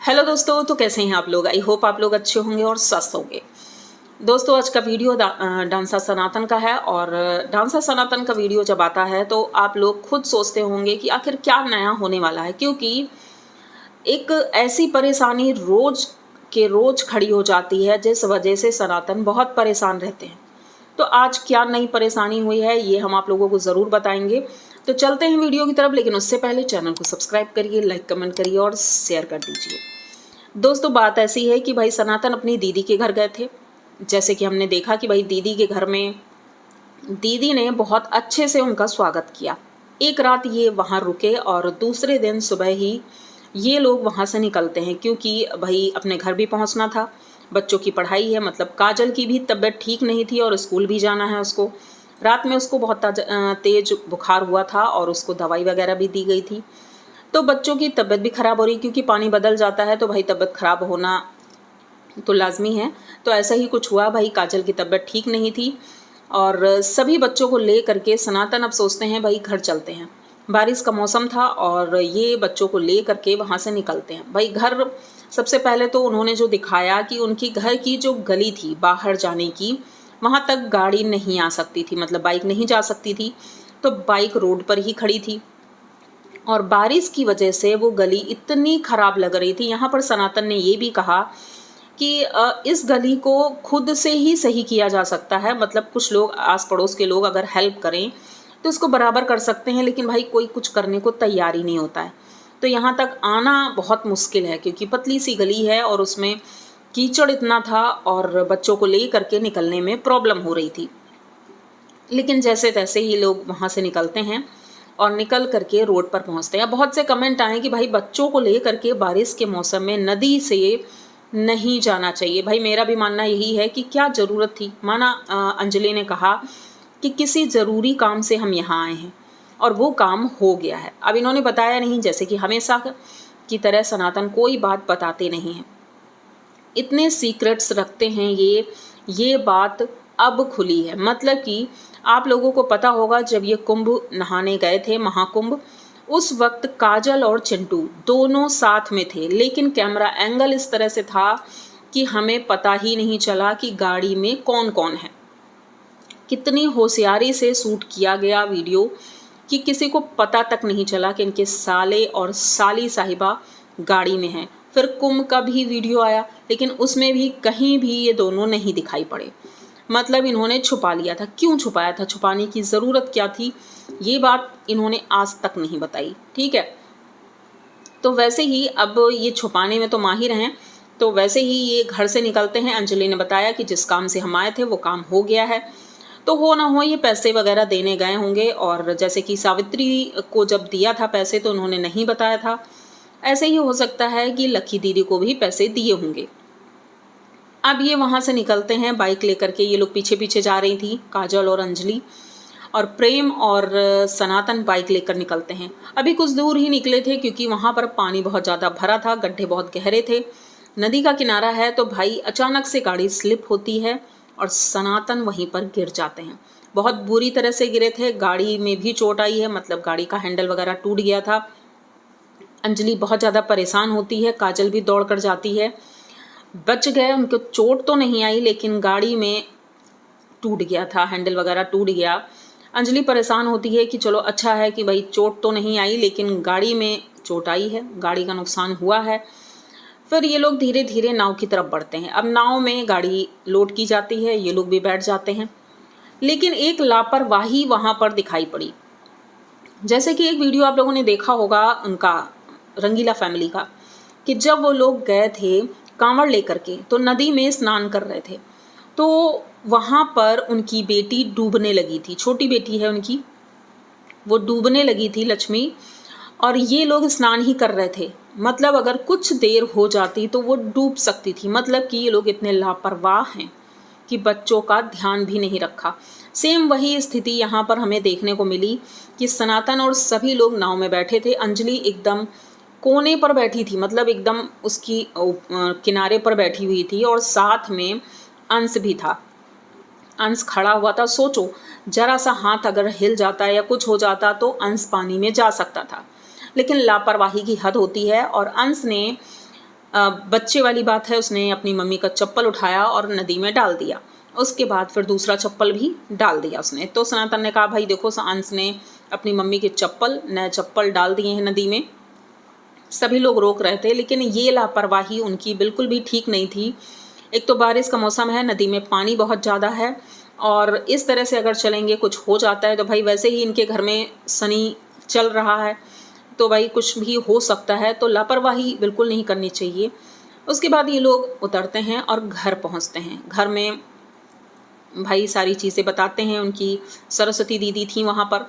Hello दोस्तों, तो कैसे हैं आप लोग। आई होप आप लोग अच्छे होंगे और स्वस्थ होंगे। दोस्तों, आज का वीडियो डांसा सनातन का है। और डांसा सनातन का वीडियो जब आता है तो आप लोग खुद सोचते होंगे कि आखिर क्या नया होने वाला है, क्योंकि एक ऐसी परेशानी रोज के रोज खड़ी हो जाती है जिस वजह से सनातन बहुत परेशान रहते हैं। तो आज क्या नई परेशानी हुई है ये हम आप लोगों को ज़रूर बताएंगे। तो चलते हैं वीडियो की तरफ, लेकिन उससे पहले चैनल को सब्सक्राइब करिए, लाइक कमेंट करिए और शेयर कर दीजिए। दोस्तों, बात ऐसी है कि भाई सनातन अपनी दीदी के घर गए थे। जैसे कि हमने देखा कि भाई दीदी के घर में दीदी ने बहुत अच्छे से उनका स्वागत किया। एक रात ये वहाँ रुके और दूसरे दिन सुबह ही ये लोग वहाँ से निकलते हैं, क्योंकि भाई अपने घर भी पहुँचना था। बच्चों की पढ़ाई है, मतलब काजल की भी तबीयत ठीक नहीं थी और स्कूल भी जाना है उसको। रात में उसको बहुत तेज बुखार हुआ था और उसको दवाई वगैरह भी दी गई थी। तो बच्चों की तबीयत भी ख़राब हो रही, क्योंकि पानी बदल जाता है तो भाई तबीयत ख़राब होना तो लाजमी है। तो ऐसा ही कुछ हुआ, भाई काजल की तबीयत ठीक नहीं थी और सभी बच्चों को ले करके सनातन अब सोचते हैं भाई घर चलते हैं। बारिश का मौसम था और ये बच्चों को ले करके वहाँ से निकलते हैं। भाई घर सबसे पहले तो उन्होंने जो दिखाया कि उनकी घर की जो गली थी बाहर जाने की, वहाँ तक गाड़ी नहीं आ सकती थी, मतलब बाइक नहीं जा सकती थी। तो बाइक रोड पर ही खड़ी थी और बारिश की वजह से वो गली इतनी ख़राब लग रही थी। यहाँ पर सनातन ने ये भी कहा कि इस गली को खुद से ही सही किया जा सकता है, मतलब कुछ लोग आस पड़ोस के लोग अगर हेल्प करें तो इसको बराबर कर सकते हैं, लेकिन भाई कोई कुछ करने को तैयार ही नहीं होता है। तो यहाँ तक आना बहुत मुश्किल है, क्योंकि पतली सी गली है और उसमें कीचड़ इतना था और बच्चों को ले करके निकलने में प्रॉब्लम हो रही थी। लेकिन जैसे तैसे ये लोग वहाँ से निकलते हैं और निकल करके रोड पर पहुँचते हैं। बहुत से कमेंट आए कि भाई बच्चों को ले करके बारिश के मौसम में नदी से नहीं जाना चाहिए। भाई मेरा भी मानना यही है कि क्या ज़रूरत थी। माना अंजलि ने कहा कि किसी ज़रूरी काम से हम यहाँ आए हैं और वो काम हो गया है। अब इन्होंने बताया नहीं, जैसे कि हमेशा की तरह सनातन कोई बात बताते नहीं हैं, इतने सीक्रेट्स रखते हैं। ये बात अब खुली है। मतलब कि आप लोगों को पता होगा जब ये कुंभ नहाने गए थे, महाकुंभ, उस वक्त काजल और चिंटू दोनों साथ में थे, लेकिन कैमरा एंगल इस तरह से था कि हमें पता ही नहीं चला कि गाड़ी में कौन कौन है। कितनी होशियारी से शूट किया गया वीडियो कि किसी को पता तक नहीं चला कि इनके साले और साली साहिबा गाड़ी में हैं। फिर कुंभ का भी वीडियो आया, लेकिन उसमें भी कहीं भी ये दोनों नहीं दिखाई पड़े। मतलब इन्होंने छुपा लिया था। क्यों छुपाया था, छुपाने की ज़रूरत क्या थी, ये बात इन्होंने आज तक नहीं बताई। ठीक है, तो वैसे ही अब ये छुपाने में तो माहिर हैं, तो वैसे ही ये घर से निकलते हैं। अंजलि ने बताया कि जिस काम से हम आए थे वो काम हो गया है। तो हो ना हो ये पैसे वगैरह देने गए होंगे, और जैसे कि सावित्री को जब दिया था पैसे तो उन्होंने नहीं बताया था। ऐसे ही हो सकता है कि लकी दीदी को भी पैसे दिए होंगे। अब ये वहाँ से निकलते हैं बाइक लेकर के। ये लोग पीछे पीछे जा रही थी, काजल और अंजलि, और प्रेम और सनातन बाइक लेकर निकलते हैं। अभी कुछ दूर ही निकले थे, क्योंकि वहाँ पर पानी बहुत ज़्यादा भरा था, गड्ढे बहुत गहरे थे, नदी का किनारा है। तो भाई अचानक से गाड़ी स्लिप होती है और सनातन वहीं पर गिर जाते हैं। बहुत बुरी तरह से गिरे थे, गाड़ी में भी चोट आई है, मतलब गाड़ी का हैंडल वगैरह टूट गया था। अंजलि बहुत ज़्यादा परेशान होती है, काजल भी दौड़ कर जाती है। बच गए, उनको चोट तो नहीं आई, लेकिन गाड़ी में टूट गया था, हैंडल वगैरह टूट गया। अंजलि परेशान होती है कि चलो अच्छा है कि भाई चोट तो नहीं आई, लेकिन गाड़ी में चोट आई है, गाड़ी का नुकसान हुआ है। फिर ये लोग धीरे धीरे नाव की तरफ बढ़ते हैं। अब नाव में गाड़ी लोड की जाती है, ये लोग भी बैठ जाते हैं, लेकिन एक लापरवाही वहाँ पर दिखाई पड़ी। जैसे कि एक वीडियो आप लोगों ने देखा होगा उनका, रंगीला फैमिली का, कि जब वो लोग गए थे कांवड़ लेकर के तो नदी में स्नान कर रहे थे, तो वहाँ पर उनकी बेटी डूबने लगी थी। छोटी बेटी है उनकी, वो डूबने लगी थी, लक्ष्मी, और ये लोग स्नान ही कर रहे थे। मतलब अगर कुछ देर हो जाती तो वो डूब सकती थी। मतलब कि ये लोग इतने लापरवाह हैं कि बच्चों का ध्यान भी नहीं रखा। सेम वही स्थिति यहाँ पर हमें देखने को मिली कि सनातन और सभी लोग नाव में बैठे थे। अंजलि एकदम कोने पर बैठी थी, मतलब एकदम उसकी किनारे पर बैठी हुई थी, और साथ में अंश भी था। अंश खड़ा हुआ था। सोचो, जरा सा हाथ अगर हिल जाता या कुछ हो जाता तो अंश पानी में जा सकता था, लेकिन लापरवाही की हद होती है। और अंश ने बच्चे वाली बात है, उसने अपनी मम्मी का चप्पल उठाया और नदी में डाल दिया। उसके बाद फिर दूसरा चप्पल भी डाल दिया उसने। तो सनातन ने कहा भाई देखो, अंश ने अपनी मम्मी के नए चप्पल डाल दिए हैं नदी में। सभी लोग रोक रहे थे, लेकिन ये लापरवाही उनकी बिल्कुल भी ठीक नहीं थी। एक तो बारिश का मौसम है, नदी में पानी बहुत ज़्यादा है, और इस तरह से अगर चलेंगे कुछ हो जाता है तो भाई वैसे ही इनके घर में शनि चल रहा है, तो भाई कुछ भी हो सकता है, तो लापरवाही बिल्कुल नहीं करनी चाहिए। उसके बाद ये लोग उतरते हैं और घर पहुंचते हैं। घर में भाई सारी चीज़ें बताते हैं, उनकी सरस्वती दीदी थी वहाँ पर।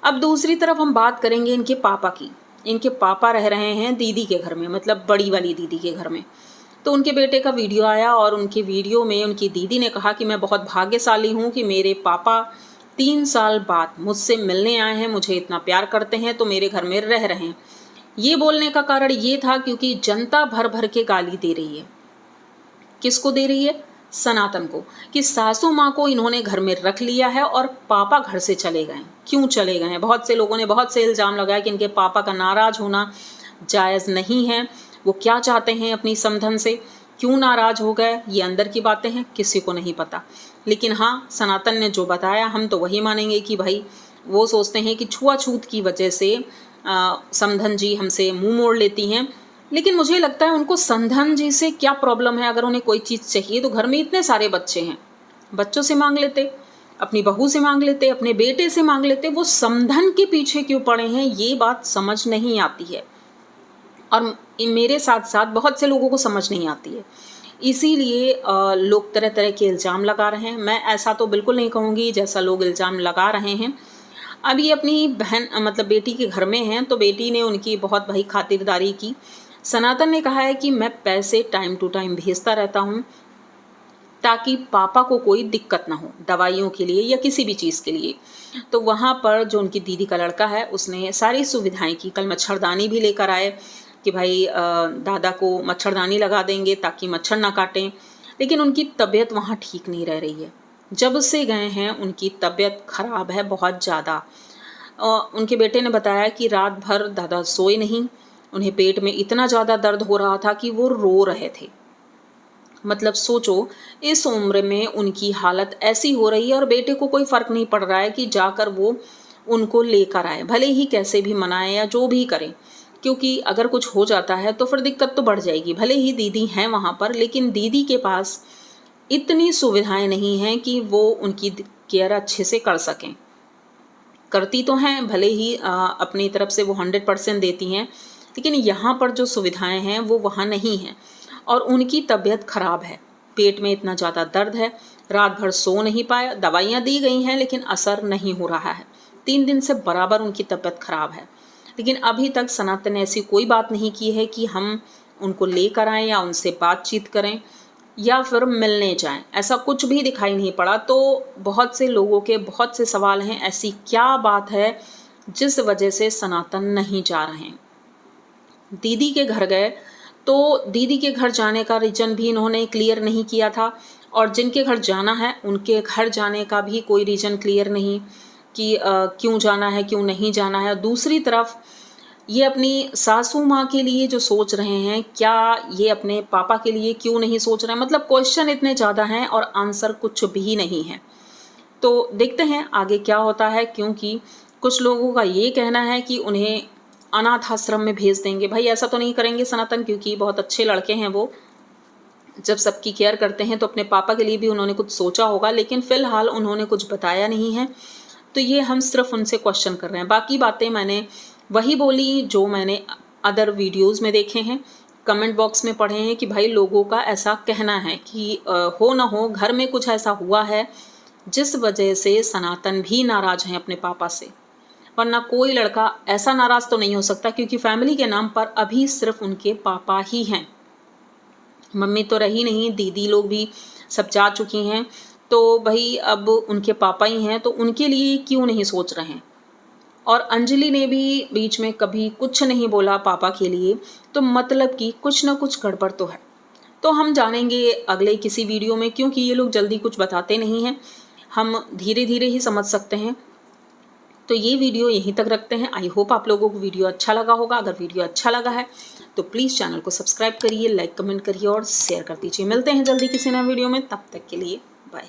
अब दूसरी तरफ हम बात करेंगे इनके पापा की। इनके पापा रह रहे हैं दीदी के घर में, मतलब बड़ी वाली दीदी के घर में। तो उनके बेटे का वीडियो आया और उनके वीडियो में उनकी दीदी ने कहा कि मैं बहुत भाग्यशाली हूँ कि मेरे पापा 3 साल बाद मुझसे मिलने आए हैं, मुझे इतना प्यार करते हैं, तो मेरे घर में रह रहे हैं। ये बोलने का कारण ये था क्योंकि जनता भर भर के गाली दे रही है। किसको दे रही है? सनातन को, कि सासू माँ को इन्होंने घर में रख लिया है और पापा घर से चले गए। क्यों चले गए हैं? बहुत से लोगों ने बहुत से इल्ज़ाम लगाया कि इनके पापा का नाराज़ होना जायज़ नहीं है। वो क्या चाहते हैं अपनी समधन से, क्यों नाराज़ हो गए, ये अंदर की बातें हैं, किसी को नहीं पता। लेकिन हाँ, सनातन ने जो बताया हम तो वही मानेंगे कि भाई वो सोचते हैं कि छुआछूत की वजह से समधन जी हमसे मुंह मोड़ लेती हैं। लेकिन मुझे लगता है उनको समधन जी से क्या प्रॉब्लम है? अगर उन्हें कोई चीज़ चाहिए तो घर में इतने सारे बच्चे हैं, बच्चों से मांग लेते, अपनी बहू से मांग लेते, अपने बेटे से मांग लेते। वो समधन के पीछे क्यों पड़े हैं, ये बात समझ नहीं आती है, और मेरे साथ साथ बहुत से लोगों को समझ नहीं आती है। इसीलिए लोग तरह तरह के इल्ज़ाम लगा रहे हैं। मैं ऐसा तो बिल्कुल नहीं कहूँगी जैसा लोग इल्ज़ाम लगा रहे हैं। अब ये अपनी बहन मतलब बेटी के घर में हैं, तो बेटी ने उनकी बहुत भाई खातिरदारी की। सनातन ने कहा है कि मैं पैसे टाइम टू टाइम भेजता रहता हूँ ताकि पापा को कोई दिक्कत ना हो दवाइयों के लिए या किसी भी चीज़ के लिए। तो वहाँ पर जो उनकी दीदी का लड़का है उसने सारी सुविधाएं की। कल मच्छरदानी भी लेकर आए कि भाई दादा को मच्छरदानी लगा देंगे ताकि मच्छर ना काटें। लेकिन उनकी तबीयत वहाँ ठीक नहीं रह रही है। जब से गए हैं उनकी तबीयत खराब है बहुत ज़्यादा। उनके बेटे ने बताया कि रात भर दादा सोए नहीं, उन्हें पेट में इतना ज़्यादा दर्द हो रहा था कि वो रो रहे थे। मतलब सोचो, इस उम्र में उनकी हालत ऐसी हो रही है और बेटे को कोई फ़र्क नहीं पड़ रहा है कि जाकर वो उनको लेकर आए, भले ही कैसे भी मनाएं या जो भी करें, क्योंकि अगर कुछ हो जाता है तो फिर दिक्कत तो बढ़ जाएगी। भले ही दीदी हैं वहाँ पर, लेकिन दीदी के पास इतनी सुविधाएं नहीं हैं कि वो उनकी केयर अच्छे से कर सकें। करती तो हैं, भले ही अपनी तरफ से वो 100% देती हैं, लेकिन यहाँ पर जो सुविधाएं हैं वो वहाँ नहीं हैं। और उनकी तबीयत ख़राब है, पेट में इतना ज़्यादा दर्द है, रात भर सो नहीं पाया। दवाइयाँ दी गई हैं लेकिन असर नहीं हो रहा है। 3 दिन से बराबर उनकी तबीयत ख़राब है, लेकिन अभी तक सनातन ने ऐसी कोई बात नहीं की है कि हम उनको लेकर आएँ या उनसे बातचीत करें या फिर मिलने जाएं। ऐसा कुछ भी दिखाई नहीं पड़ा। तो बहुत से लोगों के बहुत से सवाल हैं, ऐसी क्या बात है जिस वजह से सनातन नहीं जा रहे हैं। दीदी के घर गए तो दीदी के घर जाने का रीज़न भी इन्होंने क्लियर नहीं किया था, और जिनके घर जाना है उनके घर जाने का भी कोई रीज़न क्लियर नहीं कि क्यों जाना है, क्यों नहीं जाना है। दूसरी तरफ ये अपनी सासू माँ के लिए जो सोच रहे हैं, क्या ये अपने पापा के लिए क्यों नहीं सोच रहे हैं? मतलब क्वेश्चन इतने ज़्यादा हैं और आंसर कुछ भी नहीं है। तो देखते हैं आगे क्या होता है, क्योंकि कुछ लोगों का ये कहना है कि उन्हें अनाथ आश्रम में भेज देंगे। भाई ऐसा तो नहीं करेंगे सनातन, क्योंकि बहुत अच्छे लड़के हैं वो। जब सबकी केयर करते हैं तो अपने पापा के लिए भी उन्होंने कुछ सोचा होगा, लेकिन फ़िलहाल उन्होंने कुछ बताया नहीं है। तो ये हम सिर्फ उनसे क्वेश्चन कर रहे हैं। बाकी बातें मैंने वही बोली जो मैंने अदर वीडियोज़ में देखे हैं, कमेंट बॉक्स में पढ़े हैं कि भाई लोगों का ऐसा कहना है कि हो ना हो घर में कुछ ऐसा हुआ है जिस वजह से सनातन भी नाराज़ हैं अपने पापा से। वरना कोई लड़का ऐसा नाराज़ तो नहीं हो सकता, क्योंकि फैमिली के नाम पर अभी सिर्फ उनके पापा ही हैं। मम्मी तो रही नहीं, दीदी लोग भी सब जा चुकी हैं, तो भाई अब उनके पापा ही हैं, तो उनके लिए क्यों नहीं सोच रहे हैं। और अंजलि ने भी बीच में कभी कुछ नहीं बोला पापा के लिए, तो मतलब कि कुछ ना कुछ गड़बड़ तो है। तो हम जानेंगे अगले किसी वीडियो में, क्योंकि ये लोग जल्दी कुछ बताते नहीं हैं, हम धीरे धीरे ही समझ सकते हैं। तो तो ये वीडियो यहीं तक रखते हैं। आई होप आप लोगों को वीडियो अच्छा लगा होगा। अगर वीडियो अच्छा लगा है तो प्लीज़ चैनल को सब्सक्राइब करिए, लाइक कमेंट करिए और शेयर कर दीजिए। मिलते हैं जल्दी किसी नए वीडियो में, तब तक के लिए बाय।